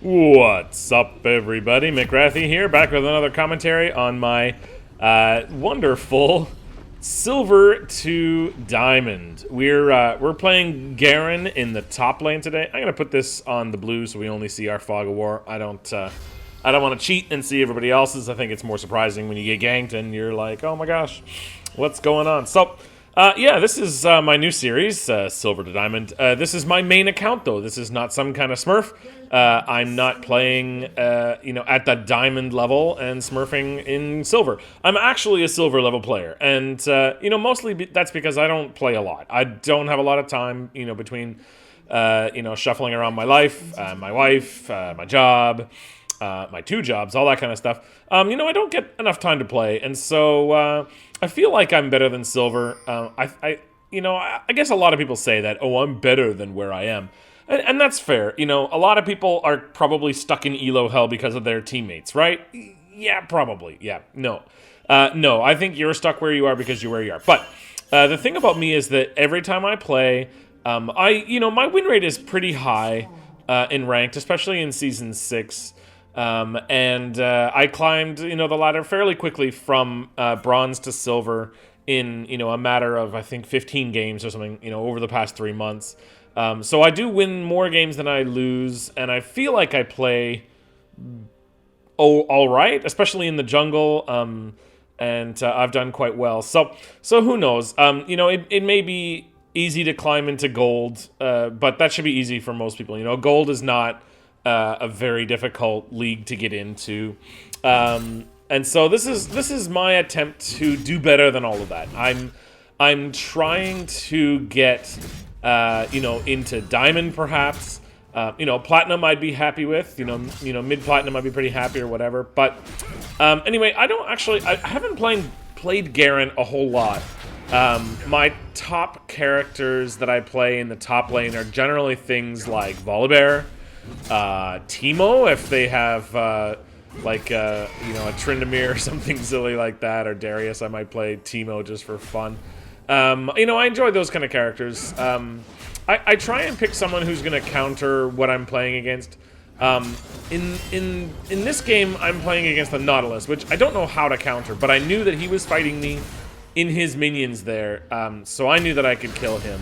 What's up, everybody? Mcwrathy here, back with another commentary on my wonderful silver to diamond. We're playing Garen in the top lane today. I'm gonna put this on the blue so we only see our fog of war. I don't want to cheat and see everybody else's. I think it's more surprising when you get ganked and you're like, oh my gosh, what's going on? So. Yeah, this is my new series, Silver to Diamond. This is my main account, though. This is not some kind of Smurf. I'm not playing, at the Diamond level and Smurfing in Silver. I'm actually a Silver level player, and mostly that's because I don't play a lot. I don't have a lot of time, between, shuffling around my life, my wife, my job. My two jobs, all that kind of stuff. I don't get enough time to play, and so I feel like I'm better than Silver. I guess a lot of people say that, oh, I'm better than where I am, and that's fair. A lot of people are probably stuck in elo hell because of their teammates, right? Yeah, probably. Yeah, no, I think you're stuck where you are because you're where you are. But the thing about me is that every time I play, my win rate is pretty high in ranked, especially in season 6. I climbed, the ladder fairly quickly from bronze to silver in, a matter of, I think, 15 games or something, over the past 3 months. So I do win more games than I lose, and I feel like I play all right, especially in the jungle, and I've done quite well. So who knows? It may be easy to climb into gold, but that should be easy for most people. Gold is not a very difficult league to get into, and so this is my attempt to do better than all of that. I'm trying to get into diamond, perhaps. Platinum I'd be happy with. Mid platinum I'd be pretty happy or whatever. But anyway, I haven't played Garen a whole lot. My top characters that I play in the top lane are generally things like Volibear, Teemo, if they have a Tryndamere or something silly like that, or Darius. I might play Teemo just for fun. I enjoy those kind of characters. I try and pick someone who's going to counter what I'm playing against. In this game, I'm playing against the Nautilus, which I don't know how to counter, but I knew that he was fighting me in his minions there, so I knew that I could kill him.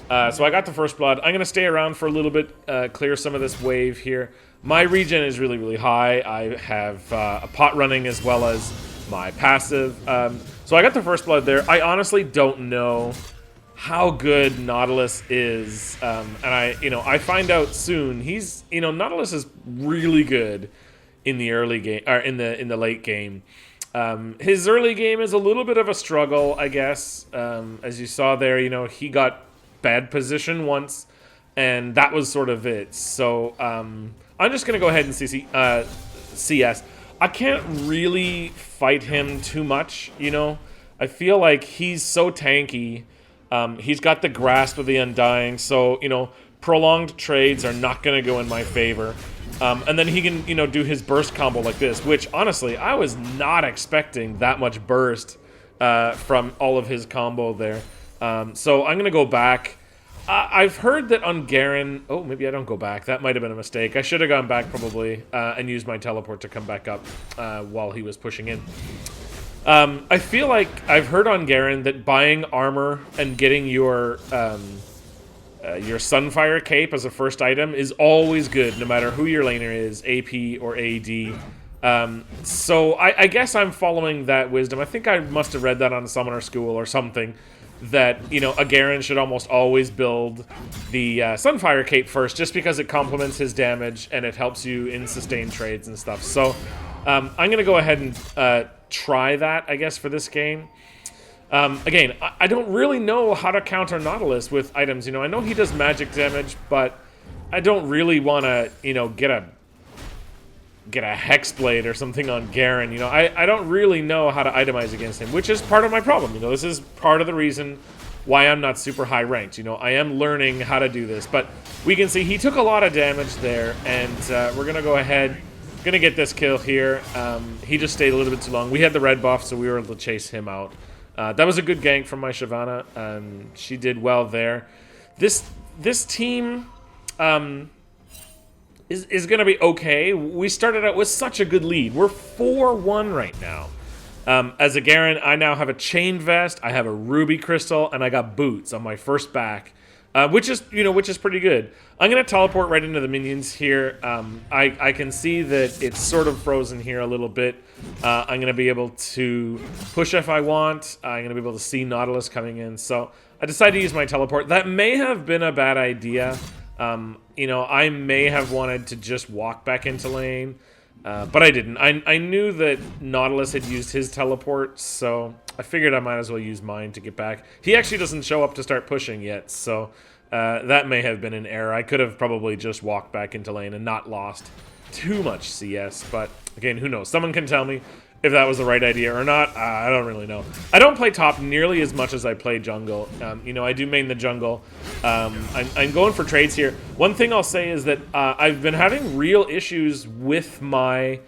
So I got the first blood. I'm going to stay around for a little bit, clear some of this wave here. My regen is really, really high. I have a pot running as well as my passive. So I got the first blood there. I honestly don't know how good Nautilus is. And I find out soon. Nautilus is really good in the early game, or in the late game. His early game is a little bit of a struggle, I guess. As you saw there, he got bad position once, and that was sort of it. So I'm just gonna go ahead and CS. I can't really fight him too much. I feel like he's so tanky. He's got the grasp of the Undying, so prolonged trades are not gonna go in my favor. And then he can do his burst combo like this, which honestly I was not expecting that much burst from all of his combo there. So I'm going to go back. I've heard that on Garen... Oh, maybe I don't go back. That might have been a mistake. I should have gone back probably and used my teleport to come back up while he was pushing in. I feel like I've heard on Garen that buying armor and getting your Sunfire Cape as a first item is always good, no matter who your laner is, AP or AD. So I guess I'm following that wisdom. I think I must have read that on Summoner School or something, that, a Garen should almost always build the Sunfire Cape first, just because it complements his damage and it helps you in sustain trades and stuff. So I'm going to go ahead and try that, I guess, for this game. Again, I don't really know how to counter Nautilus with items. I know he does magic damage, but I don't really want to, get a Hexblade or something on Garen. I don't really know how to itemize against him, which is part of my problem. This is part of the reason why I'm not super high ranked. I am learning how to do this, but we can see he took a lot of damage there, and we're going to go ahead, going to get this kill here. He just stayed a little bit too long. We had the red buff, so we were able to chase him out. That was a good gank from my Shyvana. She did well there. This team, is going to be okay. We started out with such a good lead. We're 4-1 right now. As a Garen, I now have a chain vest, I have a ruby crystal, and I got boots on my first back, which is pretty good. I'm gonna teleport right into the minions here. I can see that it's sort of frozen here a little bit. I'm gonna be able to push if I want. I'm gonna be able to see Nautilus coming in, so I decided to use my teleport. That may have been a bad idea. I may have wanted to just walk back into lane. But I didn't. I knew that Nautilus had used his teleport, so I figured I might as well use mine to get back. He actually doesn't show up to start pushing yet, so that may have been an error. I could have probably just walked back into lane and not lost too much CS, but again, who knows? Someone can tell me if that was the right idea or not. I don't really know. I don't play top nearly as much as I play jungle. I do main the jungle. I'm going for trades here. One thing I'll say is that I've been having real issues with my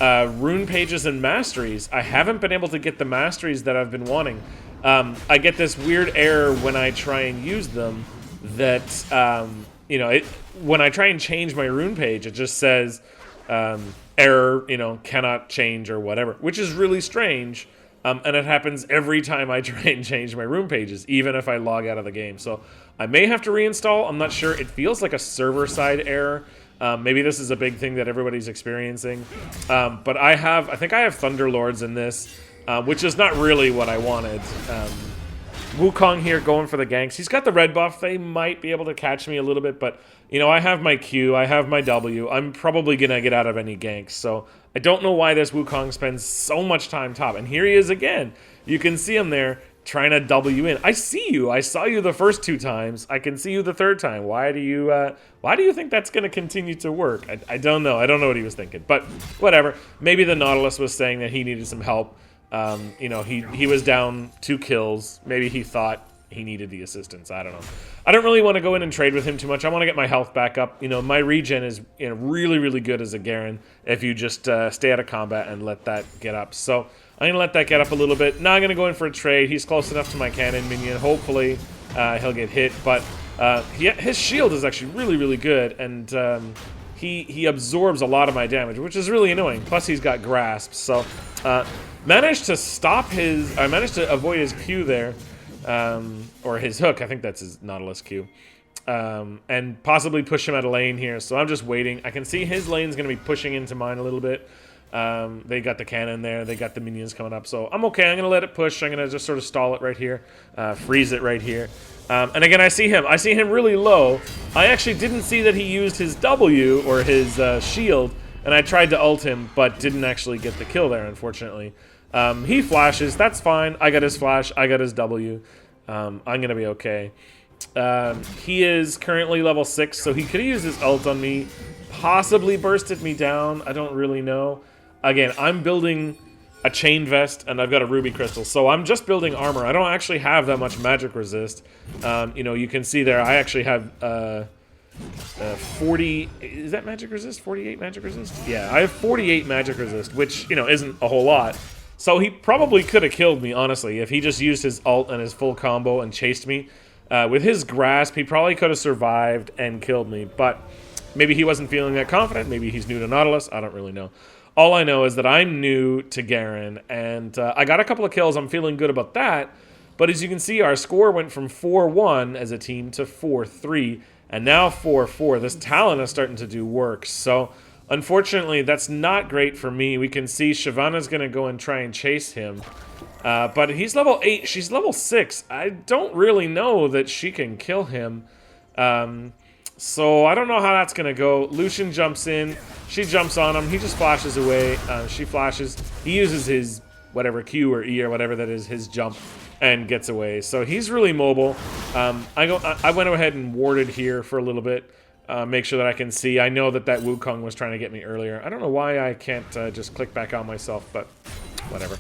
rune pages and masteries. I haven't been able to get the masteries that I've been wanting. I get this weird error when I try and use them that, when I try and change my rune page, it just says, error, cannot change or whatever, which is really strange. And it happens every time I try and change my rune pages, even if I log out of the game. So I may have to reinstall. I'm not sure. It feels like a server-side error. Maybe this is a big thing that everybody's experiencing. But I think I have Thunderlords in this, which is not really what I wanted. Wukong here going for the ganks. He's got the red buff. They might be able to catch me a little bit, but I have my Q, I have my W. I'm probably gonna get out of any ganks, so I don't know why this Wukong spends so much time top. And here he is again. You can see him there trying to W in. I see you. I saw you the first 2 times. I can see you the 3rd time. Why do you think that's gonna continue to work? I don't know. I don't know what he was thinking, but whatever. Maybe the Nautilus was saying that he needed some help. He was down 2 kills. Maybe he thought he needed the assistance. I don't know. I don't really want to go in and trade with him too much. I want to get my health back up. My regen is really, really good as a Garen if you just stay out of combat and let that get up. So I'm going to let that get up a little bit. Now I'm going to go in for a trade. He's close enough to my cannon minion. Hopefully he'll get hit. But his shield is actually really, really good. And he absorbs a lot of my damage, which is really annoying. Plus he's got grasp. So managed to avoid his Q there. Or his hook, I think that's his Nautilus Q. And possibly push him out of lane here. So I'm just waiting. I can see his lane's going to be pushing into mine a little bit. They got the cannon there. They got the minions coming up. So I'm okay. I'm going to let it push. I'm going to just sort of stall it right here. Freeze it right here. And again, I see him. I see him really low. I actually didn't see that he used his W or his shield. And I tried to ult him, but didn't actually get the kill there, unfortunately. He flashes. That's fine. I got his flash. I got his W. I'm going to be okay. He is currently level 6, so he could have used his ult on me. Possibly bursted me down. I don't really know. Again, I'm building a chain vest, and I've got a ruby crystal, so I'm just building armor. I don't actually have that much magic resist. You can see there, I actually have 40... Is that magic resist? 48 magic resist? Yeah, I have 48 magic resist, which, isn't a whole lot. So he probably could have killed me, honestly, if he just used his ult and his full combo and chased me. With his grasp, he probably could have survived and killed me, but maybe he wasn't feeling that confident. Maybe he's new to Nautilus. I don't really know. All I know is that I'm new to Garen, and I got a couple of kills. I'm feeling good about that. But as you can see, our score went from 4-1 as a team to 4-3, and now 4-4. This talent is starting to do work, so... Unfortunately, that's not great for me. We can see Shyvana's going to go and try and chase him. But he's level 8. She's level 6. I don't really know that she can kill him. So I don't know how that's going to go. Lucian jumps in. She jumps on him. He just flashes away. She flashes. He uses his whatever Q or E or whatever that is, his jump, and gets away. So he's really mobile. I went ahead and warded here for a little bit. Make sure that I can see. I know that Wukong was trying to get me earlier. I don't know why I can't just click back on myself, but whatever.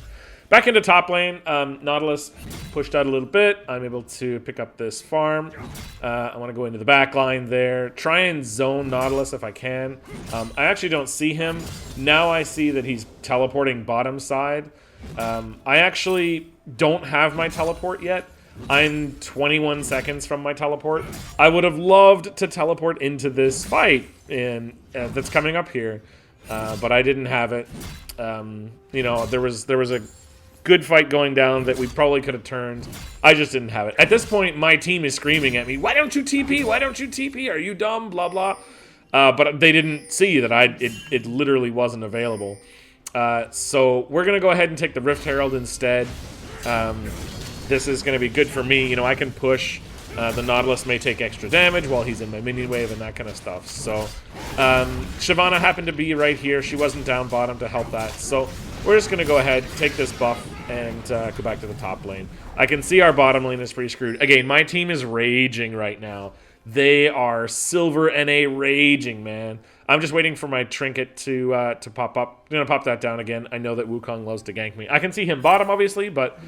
Back into top lane. Nautilus pushed out a little bit. I'm able to pick up this farm. I want to go into the back line there. Try and zone Nautilus if I can. I actually don't see him. Now I see that he's teleporting bottom side. I actually don't have my teleport yet. I'm 21 seconds from my teleport. I would have loved to teleport into this fight that's coming up here, but I didn't have it. You know, there was a good fight going down that we probably could have turned. I just didn't have it. At this point, my team is screaming at me, "Why don't you TP? Why don't you TP? Are you dumb? Blah, blah." But they didn't see that it literally wasn't available. So we're going to go ahead and take the Rift Herald instead. This is going to be good for me. You know, I can push. The Nautilus may take extra damage while he's in my minion wave and that kind of stuff. So Shyvana happened to be right here. She wasn't down bottom to help that. So we're just going to go ahead, take this buff, and go back to the top lane. I can see our bottom lane is pretty screwed. Again, my team is raging right now. They are silver NA raging, man. I'm just waiting for my trinket to pop up. I'm going to pop that down again. I know that Wukong loves to gank me. I can see him bottom, obviously, but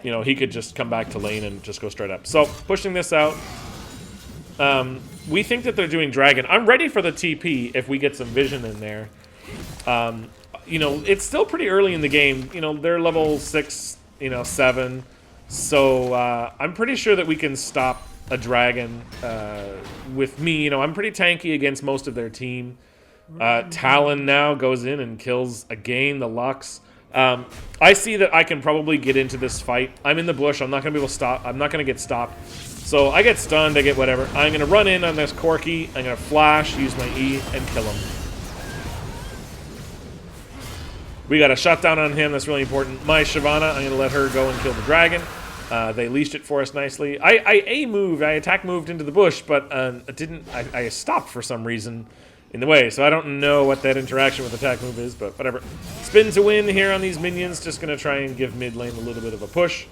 you know, he could just come back to lane and just go straight up. So, pushing this out. We think that they're doing dragon. I'm ready for the TP if we get some vision in there. You know, it's still pretty early in the game. You know, they're level 6, you know, 7. So, I'm pretty sure that we can stop a dragon with me. You know, I'm pretty tanky against most of their team. Talon now goes in and kills again the Lux. I see that I can probably get into this fight. I'm in the bush. I'm not going to be able to stop. I'm not going to get stopped. So I get stunned. I get whatever. I'm going to run in on this Corki. I'm going to flash, use my E, and kill him. We got a shutdown on him. That's really important. My Shyvana, I'm going to let her go and kill the dragon. They leashed it for us nicely. I attack moved into the bush, but I stopped for some reason in the way, so I don't know what that interaction with attack move is, but whatever. Spin to win here on these minions, just going to try and give mid lane a little bit of a push,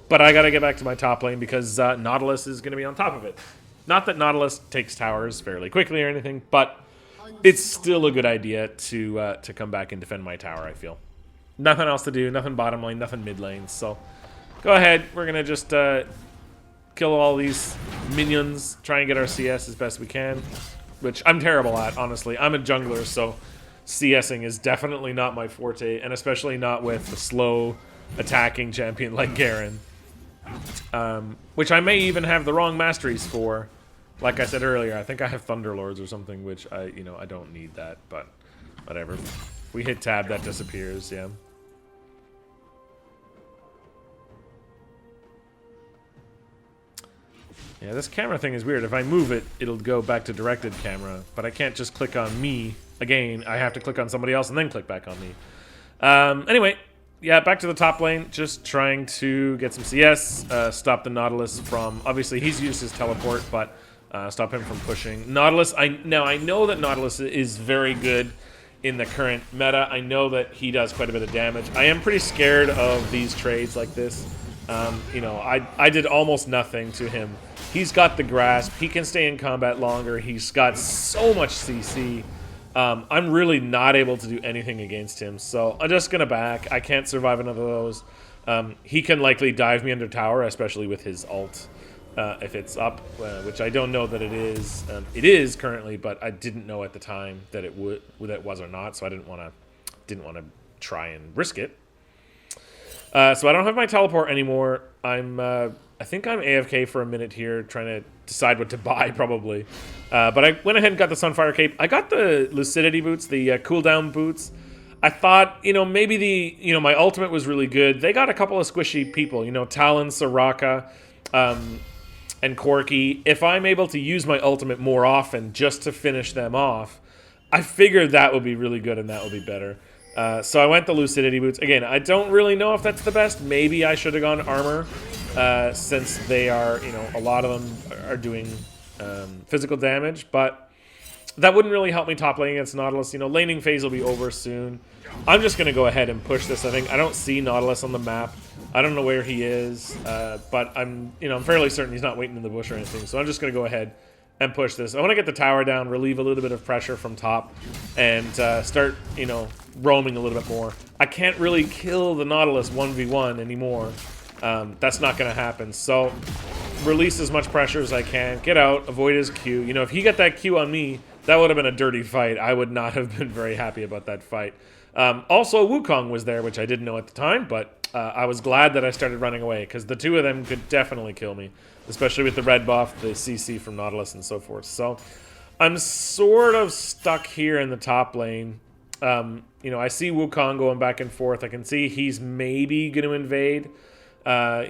but I got to get back to my top lane because Nautilus is going to be on top of it. Not that Nautilus takes towers fairly quickly or anything, but it's still a good idea to come back and defend my tower, I feel. Nothing else to do, nothing bottom lane, nothing mid lane, so go ahead, we're going to just kill all these minions, try and get our CS as best we can. Which I'm terrible at, honestly. I'm a jungler, so CSing is definitely not my forte, and especially not with a slow attacking champion like Garen. Which I may even have the wrong masteries for. Like I said earlier, I think I have Thunderlords or something, which I don't need that, but whatever. If we hit tab, that disappears, yeah. Yeah, this camera thing is weird. If I move it, it'll go back to directed camera, but I can't just click on me again. I have to click on somebody else and then click back on me. Anyway, yeah, back to the top lane. Just trying to get some CS, stop the Nautilus from... Obviously, he's used his teleport, but stop him from pushing. Nautilus, now I know that Nautilus is very good in the current meta. I know that he does quite a bit of damage. I am pretty scared of these trades like this. You know, I did almost nothing to him. He's got the grasp. He can stay in combat longer. He's got so much CC. I'm really not able to do anything against him, so I'm just going to back. I can't survive another of those. He can likely dive me under tower, especially with his ult, if it's up, which I don't know that it is. It is currently, but I didn't know at the time that it was or not, so I didn't want to try and risk it. So I don't have my teleport anymore. I think I'm AFK for a minute here, trying to decide what to buy, probably. But I went ahead and got the Sunfire Cape. I got the Lucidity boots, the cooldown boots. I thought, you know, maybe my ultimate was really good. They got a couple of squishy people, you know, Talon, Soraka, and Corki. If I'm able to use my ultimate more often just to finish them off, I figured that would be really good and that would be better. So I went the Lucidity boots. Again, I don't really know if that's the best. Maybe I should have gone armor, since they are, you know, a lot of them are doing physical damage, but that wouldn't really help me top lane against Nautilus. You know, laning phase will be over soon. I'm just going to go ahead and push this. I don't see Nautilus on the map. I don't know where he is, but I'm fairly certain he's not waiting in the bush or anything, so I'm just going to go ahead and push this. I want to get the tower down, relieve a little bit of pressure from top, and start, you know, roaming a little bit more. I can't really kill the Nautilus 1v1 anymore. That's not going to happen. So release as much pressure as I can. Get out. Avoid his Q. You know, if he got that Q on me, that would have been a dirty fight. I would not have been very happy about that fight. Also, Wukong was there, which I didn't know at the time, but I was glad that I started running away, because the two of them could definitely kill me, especially with the red buff, the CC from Nautilus, and so forth. So I'm sort of stuck here in the top lane. You know, I see Wukong going back and forth. I can see he's maybe going to invade.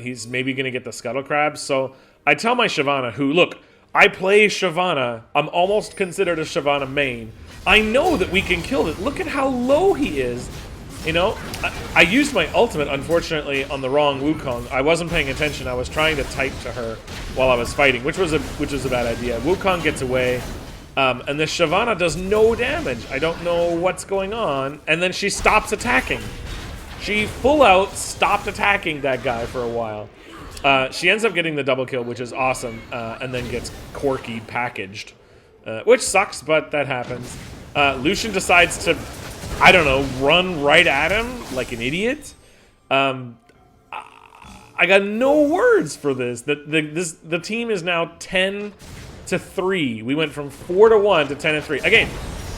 He's maybe going to get the Scuttle Crabs. So I tell my Shyvana, who, look, I play Shyvana. I'm almost considered a Shyvana main. I know that we can kill it. Look at how low he is. You know, I used my ultimate, unfortunately, on the wrong Wukong. I wasn't paying attention. I was trying to type to her while I was fighting, which was a bad idea. Wukong gets away. And this Shyvana does no damage. I don't know what's going on. And then she stops attacking. She full out stopped attacking that guy for a while. She ends up getting the double kill, which is awesome, and then gets Corky packaged. Which sucks, but that happens. Lucian decides to, I don't know, run right at him like an idiot. I got no words for this. The team is now 10-3. We went from 4-1 to 10-3. Again,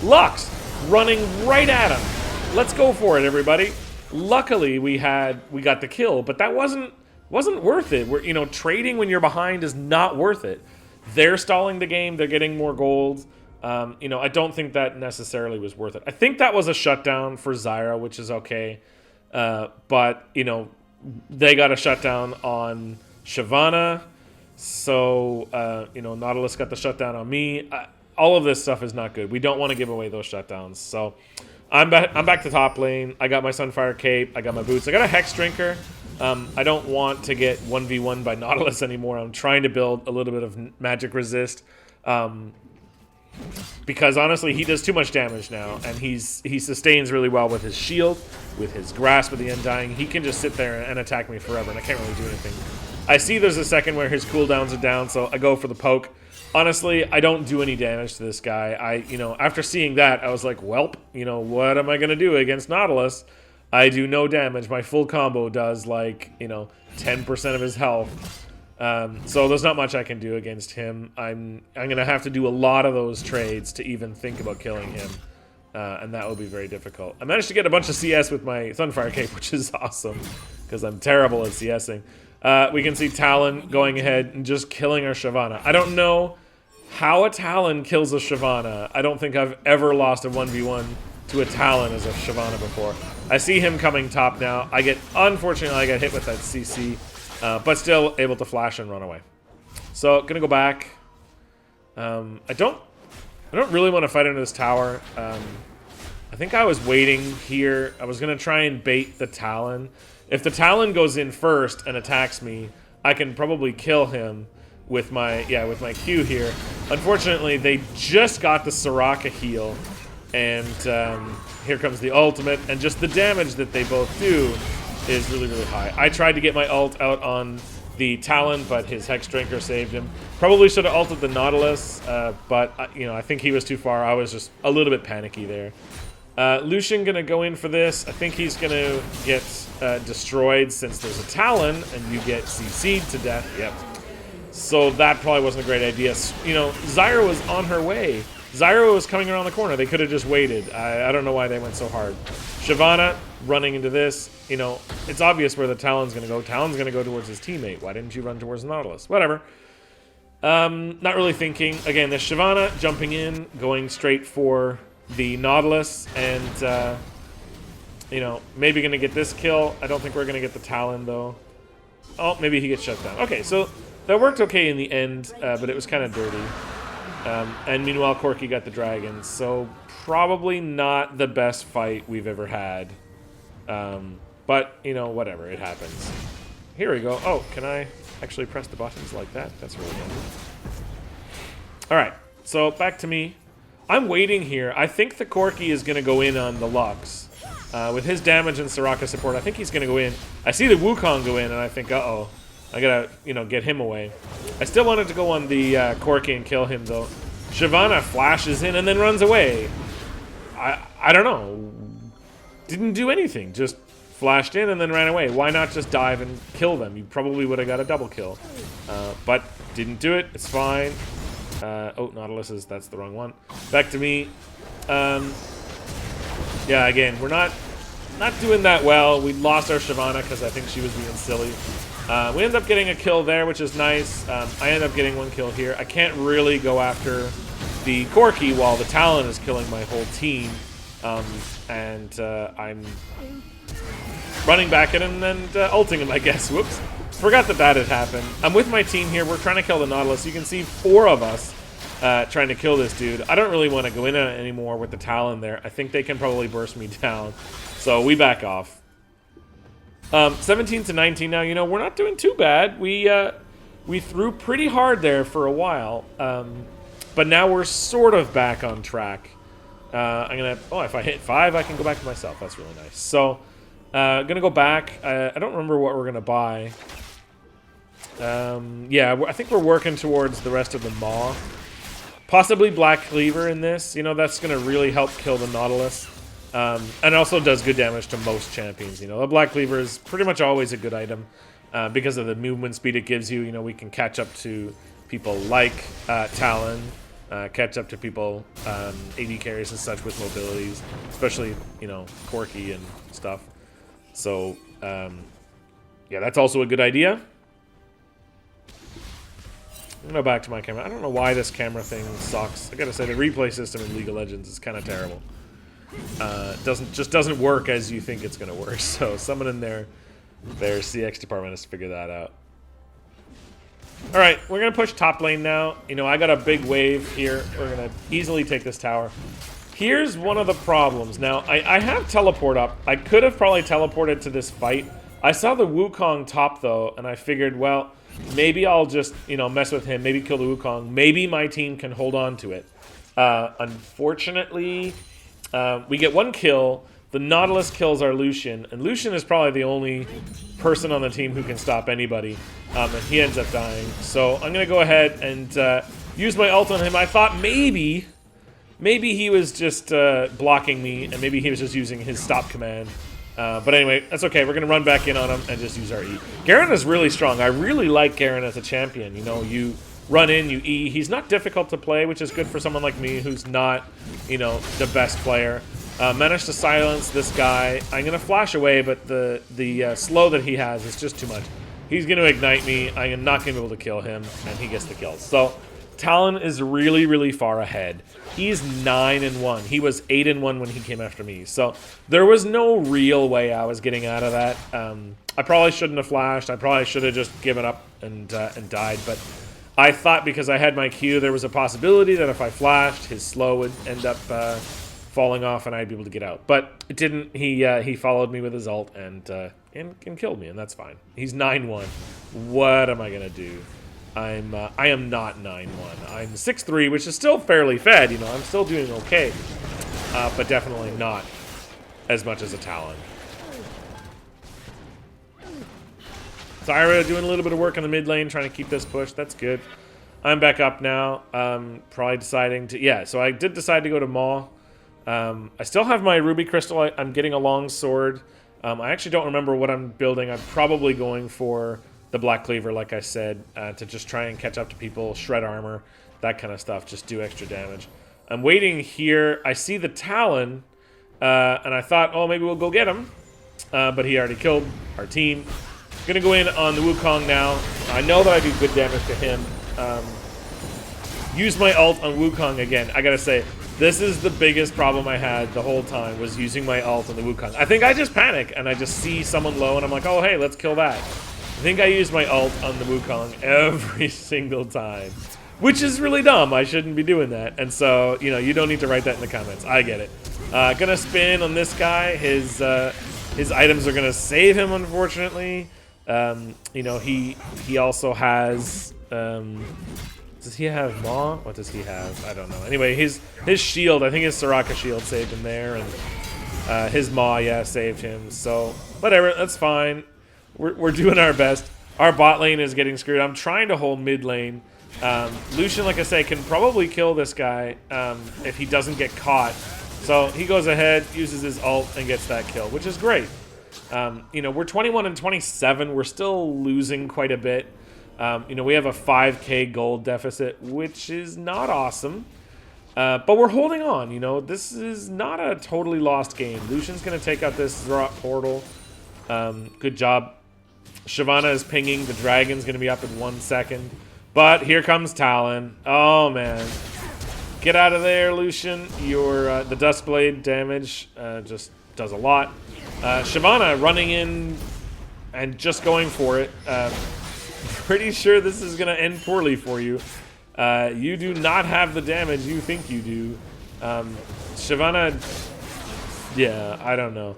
Lux running right at him. Let's go for it, everybody. Luckily, we got the kill, but that wasn't worth it. You know, trading when you're behind is not worth it. They're stalling the game. They're getting more gold. You know, I don't think that necessarily was worth it. I think that was a shutdown for Zyra, which is okay. But, you know, they got a shutdown on Shyvana. So, you know, Nautilus got the shutdown on me. All of this stuff is not good. We don't want to give away those shutdowns. So, I'm back to top lane. I got my Sunfire Cape. I got my boots. I got a Hex Drinker. I don't want to get 1v1 by Nautilus anymore. I'm trying to build a little bit of magic resist. Because honestly, he does too much damage now, and he sustains really well with his shield, with his Grasp of the Undying. He can just sit there and attack me forever, and I can't really do anything. I see there's a second where his cooldowns are down, so I go for the poke. Honestly, I don't do any damage to this guy. You know, after seeing that, I was like, welp, you know, what am I going to do against Nautilus? I do no damage. My full combo does, like, you know, 10% of his health. So there's not much I can do against him. I'm going to have to do a lot of those trades to even think about killing him. And that will be very difficult. I managed to get a bunch of CS with my Sunfire Cape, which is awesome, because I'm terrible at CSing. We can see Talon going ahead and just killing our Shyvana. I don't know how a Talon kills a Shyvana. I don't think I've ever lost a 1v1 to a Talon as a Shyvana before. I see him coming top now. Unfortunately, I got hit with that CC, but still able to flash and run away. So, gonna go back. I don't really want to fight into this tower. I think I was waiting here. I was gonna try and bait the Talon. If the Talon goes in first and attacks me, I can probably kill him with my Q here. Unfortunately, they just got the Soraka heal, and here comes the ultimate, and just the damage that they both do is really, really high. I tried to get my ult out on the Talon, but his Hex Drinker saved him. Probably should have ulted the Nautilus, but you know, I think he was too far. I was just a little bit panicky there. Lucian gonna go in for this. I think he's gonna get destroyed since there's a Talon, and you get CC'd to death. Yep. So that probably wasn't a great idea. You know, Zyra was on her way. Zyra was coming around the corner. They could have just waited. I don't know why they went so hard. Shyvana running into this. You know, it's obvious where the Talon's gonna go. Talon's gonna go towards his teammate. Why didn't you run towards Nautilus? Whatever. Not really thinking. Again, this Shyvana jumping in, going straight for the Nautilus, and you know, maybe gonna get this kill. I don't think we're gonna get the Talon though. Oh, maybe he gets shut down. Okay, so that worked okay in the end, but it was kind of dirty. And meanwhile, Corky got the dragon, so probably not the best fight we've ever had. But you know, whatever, it happens. Here we go. Oh, can I actually press the buttons like that? That's really handy. All right, so back to me. I'm waiting here. I think the Corky is going to go in on the Lux. With his damage and Soraka support, I think he's going to go in. I see the Wukong go in, and I think, uh-oh. I gotta, you know, get him away. I still wanted to go on the Corky and kill him, though. Shyvana flashes in and then runs away. I don't know. Didn't do anything. Just flashed in and then ran away. Why not just dive and kill them? You probably would have got a double kill. But didn't do it. It's fine. Oh, Nautilus is, that's the wrong one. Back to me. Yeah, again, we're not doing that well. We lost our Shyvana because I think she was being silly. We end up getting a kill there, which is nice. I end up getting one kill here. I can't really go after the Corki while the Talon is killing my whole team. I'm running back at him and ulting him, I guess. Whoops. Forgot that had happened. I'm with my team here. We're trying to kill the Nautilus. You can see 4 of us trying to kill this dude. I don't really want to go in on it anymore with the Talon there. I think they can probably burst me down. So we back off. 17 to 19 now. You know, we're not doing too bad. We threw pretty hard there for a while. But now we're sort of back on track. I'm going to... Oh, if I hit 5, I can go back to myself. That's really nice. So, going to go back. I don't remember what we're going to buy. Yeah, I think we're working towards the rest of the Maw. Possibly Black Cleaver in this. You know, that's going to really help kill the Nautilus. And also does good damage to most champions. You know, the Black Cleaver is pretty much always a good item because of the movement speed it gives you. You know, we can catch up to people like Talon, catch up to people, AD carries and such with mobilities, especially, you know, Corki and stuff. So, yeah, that's also a good idea. I'm gonna go back to my camera. I don't know why this camera thing sucks. I gotta say, the replay system in League of Legends is kind of terrible. Doesn't work as you think it's gonna work. So someone in their CX department has to figure that out. All right, we're gonna push top lane now. You know, I got a big wave here. We're gonna easily take this tower. Here's one of the problems. Now, I have teleport up. I could have probably teleported to this fight. I saw the Wukong top though, and I figured, well, maybe I'll just, you know, mess with him. Maybe kill the Wukong. Maybe my team can hold on to it. Unfortunately, we get 1 kill. The Nautilus kills our Lucian, and Lucian is probably the only person on the team who can stop anybody, and he ends up dying. So I'm gonna go ahead and use my ult on him. I thought maybe he was just blocking me, and maybe he was just using his stop command. But anyway, that's okay. We're gonna run back in on him and just use our E. Garen is really strong. I really like Garen as a champion. You know, you run in, you E. He's not difficult to play, which is good for someone like me who's not, you know, the best player. Managed to silence this guy. I'm gonna flash away, but the slow that he has is just too much. He's gonna ignite me. I am not gonna be able to kill him, and he gets the kill. So Talon is really, really far ahead. He's 9-1. He was 8-1 when he came after me. So there was no real way I was getting out of that. I probably shouldn't have flashed. I probably should have just given up and died. But I thought because I had my Q, there was a possibility that if I flashed, his slow would end up falling off and I'd be able to get out. But it didn't. He followed me with his ult and killed me, and that's fine. He's 9-1. What am I gonna do? I am not 9-1. I'm 6-3, which is still fairly fed. You know, I'm still doing okay, but definitely not as much as a Talon. Zyra doing a little bit of work in the mid lane, trying to keep this push. That's good. I'm back up now. Probably deciding to... Yeah, so I did decide to go to Maw. I still have my Ruby Crystal. I'm getting a long sword. I actually don't remember what I'm building. I'm probably going for the Black Cleaver, like I said, to just try and catch up to people, shred armor, that kind of stuff, just do extra damage. I'm waiting here. I see the Talon, and I thought, oh, maybe we'll go get him. But he already killed our team. Gonna go in on the Wukong now. I know that I do good damage to him. Use my ult on Wukong again. I gotta say, this is the biggest problem I had the whole time, was using my ult on the Wukong. I think I just panic, and I just see someone low, and I'm like, oh, hey, let's kill that. I think I use my ult on the Wukong every single time, which is really dumb. I shouldn't be doing that. And so, you know, you don't need to write that in the comments. I get it. Gonna spin on this guy. His items are gonna save him, unfortunately. You know, he also has... does he have Maw? What does he have? I don't know. Anyway, his shield, I think his Soraka shield saved him there, and his Maw, yeah, saved him. So, whatever, that's fine. We're doing our best. Our bot lane is getting screwed. I'm trying to hold mid lane. Lucian, like I say, can probably kill this guy if he doesn't get caught. So he goes ahead, uses his ult, and gets that kill, which is great. You know, we're 21-27. We're still losing quite a bit. You know, we have a 5K gold deficit, which is not awesome. But we're holding on, you know. This is not a totally lost game. Lucian's going to take out this Zerat portal. Good job. Shyvana is pinging. The dragon's going to be up in 1 second. But here comes Talon. Oh, man. Get out of there, Lucian. Your the Duskblade damage just does a lot. Shyvana running in and just going for it. Pretty sure this is going to end poorly for you. You do not have the damage you think you do. Shyvana, yeah, I don't know.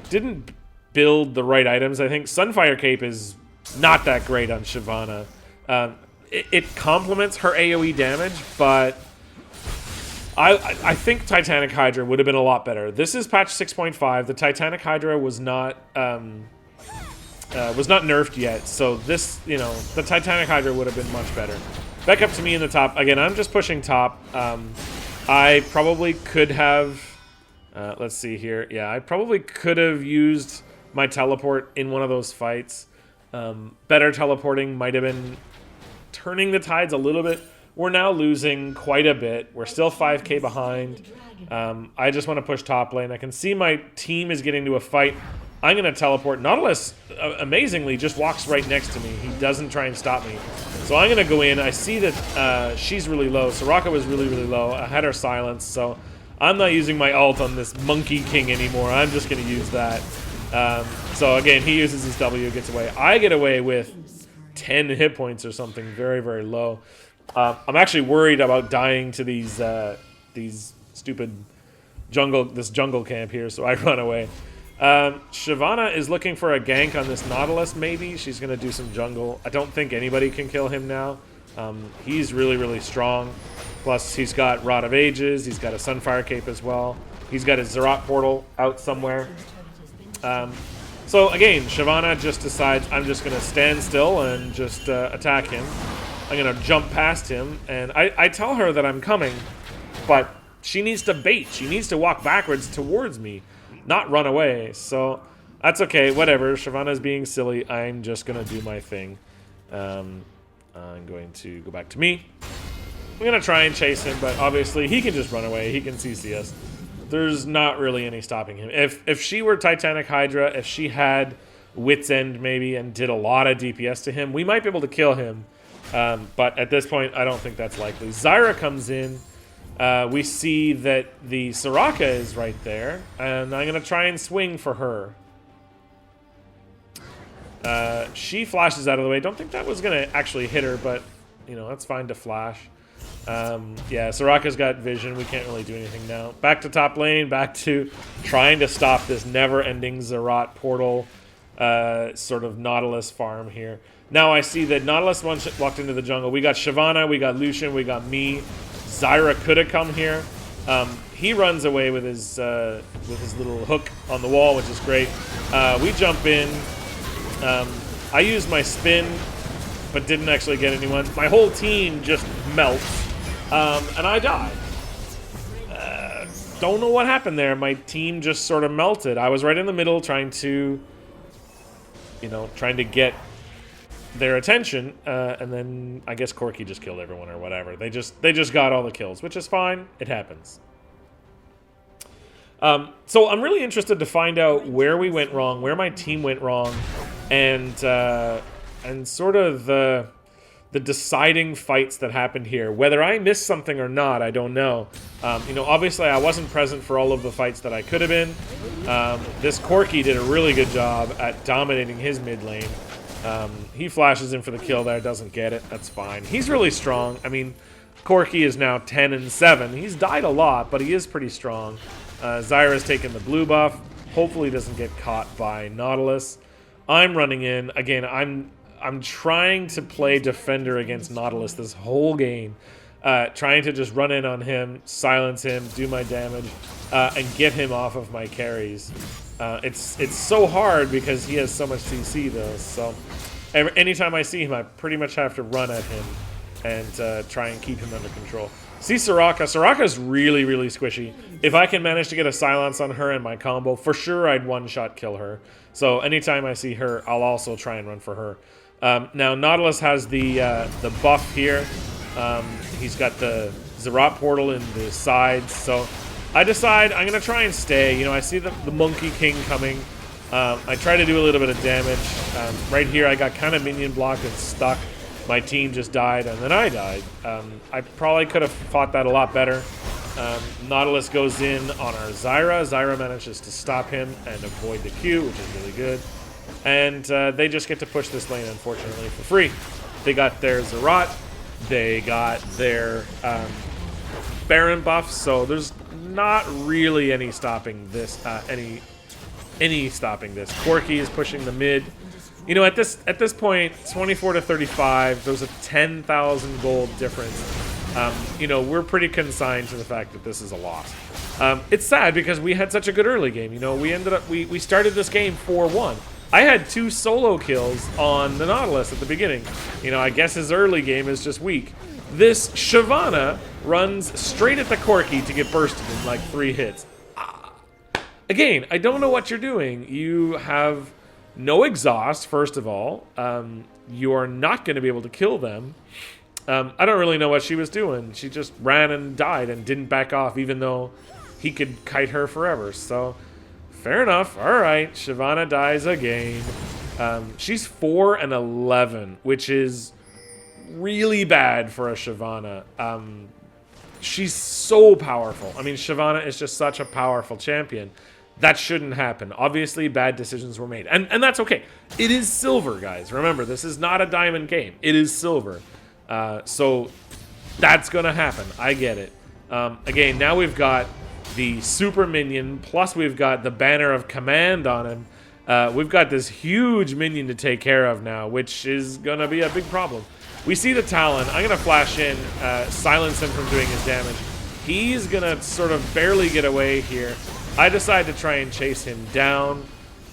Didn't build the right items, I think. Sunfire Cape is not that great on Shyvana. It complements her AoE damage, but I think Titanic Hydra would have been a lot better. This is patch 6.5. The Titanic Hydra was not nerfed yet, so this, you know, the Titanic Hydra would have been much better. Back up to me in the top. Again, I'm just pushing top. I probably could have... let's see here. Yeah, I probably could have used my teleport in one of those fights. Better teleporting might have been turning the tides a little bit. We're now losing quite a bit. We're still 5k behind. I just want to push top lane. I can see my team is getting to a fight. I'm going to teleport. Nautilus, amazingly, just walks right next to me. He doesn't try and stop me. So I'm going to go in. I see that she's really low. Soraka was really, really low. I had her silenced, so I'm not using my ult on this Monkey King anymore. I'm just going to use that. So again, he uses his W, gets away. I get away with 10 hit points or something, very, very low. I'm actually worried about dying to these stupid jungle camp here, so I run away. Shyvana is looking for a gank on this Nautilus, maybe. She's going to do some jungle. I don't think anybody can kill him now. He's really, really strong. Plus, he's got Rod of Ages. He's got a Sunfire Cape as well. He's got his Zerat portal out somewhere. So, again, Shyvana just decides I'm just going to stand still and just attack him. I'm going to jump past him. And I tell her that I'm coming, but she needs to bait. She needs to walk backwards towards me, not run away. So that's okay, whatever. Shyvana's being silly. I'm just gonna do my thing. I'm going to go back to me. I'm gonna try and chase him, but obviously he can just run away. He can CC us. There's not really any stopping him. If she were Titanic Hydra, if she had Wit's End maybe and did a lot of DPS to him, we might be able to kill him. But at this point, I don't think that's likely. Zyra comes in. We see that the Soraka is right there, and I'm going to try and swing for her. She flashes out of the way. Don't think that was going to actually hit her, but, you know, that's fine to flash. Yeah, Soraka's got vision. We can't really do anything now. Back to top lane, back to trying to stop this never-ending Zerat portal sort of Nautilus farm here. Now I see that Nautilus walked into the jungle. We got Shyvana, we got Lucian, we got me. Zyra could have come here. He runs away with his little hook on the wall, which is great. We jump in. I used my spin, but didn't actually get anyone. My whole team just melts, and I die. Don't know what happened there. My team just sort of melted. I was right in the middle trying to get their attention, and then I guess Corki just killed everyone or whatever. They just got all the kills, which is fine. It happens. So I'm really interested to find out where we went wrong, where my team went wrong, and sort of the deciding fights that happened here. Whether I missed something or not, I don't know. Obviously I wasn't present for all of the fights that I could have been. This Corki did a really good job at dominating his mid lane. He flashes in for the kill there, doesn't get it. That's fine. He's really strong. I mean, Corki is now 10-7. He's died a lot, but he is pretty strong. Zyra's taken the blue buff. Hopefully doesn't get caught by Nautilus. I'm running in. Again, I'm trying to play defender against Nautilus this whole game. Trying to just run in on him, silence him, do my damage, and get him off of my carries. It's so hard because he has so much CC though, so anytime I see him, I pretty much have to run at him and try and keep him under control. See Soraka. Soraka's really, really squishy. If I can manage to get a silence on her in my combo, for sure I'd one-shot kill her. So anytime I see her, I'll also try and run for her. Now Nautilus has the buff here. He's got the Zerat portal in the sides. So I decide I'm going to try and stay. You know, I see the Monkey King coming. I try to do a little bit of damage. Right here, I got kind of minion blocked and stuck. My team just died, and then I died. I probably could have fought that a lot better. Nautilus goes in on our Zyra. Zyra manages to stop him and avoid the Q, which is really good. And they just get to push this lane, unfortunately, for free. They got their Zerat. They got their Baron buff, so there's not really any stopping this. Any stopping this. Corki is pushing the mid. You know, at this point, 24 to 35. There's a 10,000 gold difference. You know, we're pretty consigned to the fact that this is a loss. It's sad because we had such a good early game. You know, we started this game 4-1. I had 2 solo kills on the Nautilus at the beginning. You know, I guess his early game is just weak. This Shyvana runs straight at the Corki to get bursted in like 3 hits. Again, I don't know what you're doing. You have no exhaust, first of all. You are not going to be able to kill them. I don't really know what she was doing. She just ran and died and didn't back off, even though he could kite her forever. So, fair enough. All right, Shyvana dies again. She's 4-11, which is really bad for a Shyvana. She's so powerful. I mean, Shyvana is just such a powerful champion. That shouldn't happen. Obviously, bad decisions were made. And that's okay. It is silver, guys. Remember, this is not a diamond game. It is silver. So that's going to happen. I get it. Again, now we've got the super minion, plus we've got the banner of command on him. We've got this huge minion to take care of now, which is going to be a big problem. We see the Talon. I'm going to flash in, silence him from doing his damage. He's going to sort of barely get away here. I decide to try and chase him down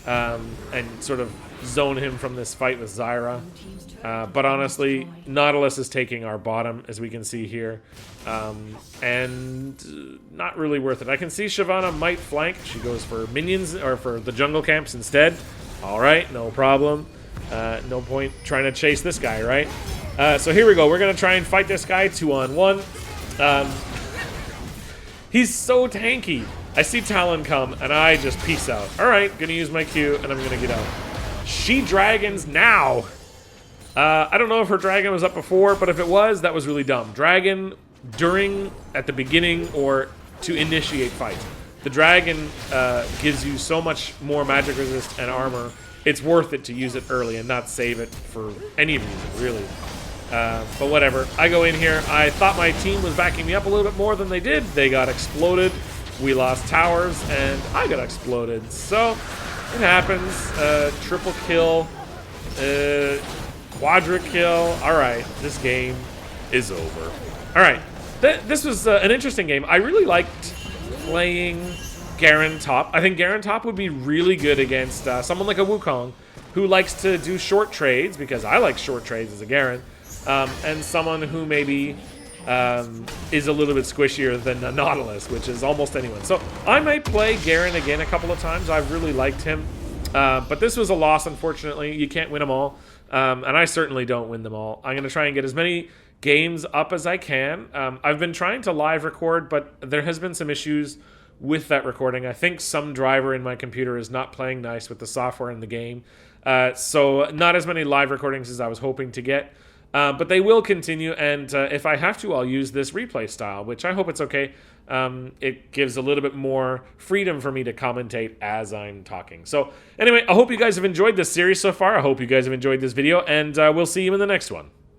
and sort of zone him from this fight with Zyra. But honestly, Nautilus is taking our bottom, as we can see here. And not really worth it. I can see Shyvana might flank. She goes for minions, or for the jungle camps instead. All right, no problem. No point trying to chase this guy, right? So here we go. We're going to try and fight this guy 2-on-1. He's so tanky. I see Talon come, and I just peace out. All right, going to use my Q, and I'm going to get out. She dragons now. I don't know if her dragon was up before, but if it was, that was really dumb. Dragon at the beginning, or to initiate fight. The dragon gives you so much more magic resist and armor. It's worth it to use it early and not save it for any reason, really. But whatever. I go in here. I thought my team was backing me up a little bit more than they did. They got exploded. We lost towers, and I got exploded. So, it happens. Triple kill. Quadra kill. Alright, this game is over. Alright, this was an interesting game. I really liked playing Garen top. I think Garen top would be really good against someone like a Wukong, who likes to do short trades, because I like short trades as a Garen, and someone who maybe is a little bit squishier than a Nautilus, which is almost anyone. So I might play Garen again a couple of times. I've really liked him. But this was a loss, unfortunately. You can't win them all. And I certainly don't win them all. I'm going to try and get as many games up as I can. I've been trying to live record, but there has been some issues with that recording. I think some driver in my computer is not playing nice with the software in the game. So not as many live recordings as I was hoping to get. But they will continue, and if I have to, I'll use this replay style, which I hope it's okay. It gives a little bit more freedom for me to commentate as I'm talking. So anyway, I hope you guys have enjoyed this series so far. I hope you guys have enjoyed this video, and we'll see you in the next one.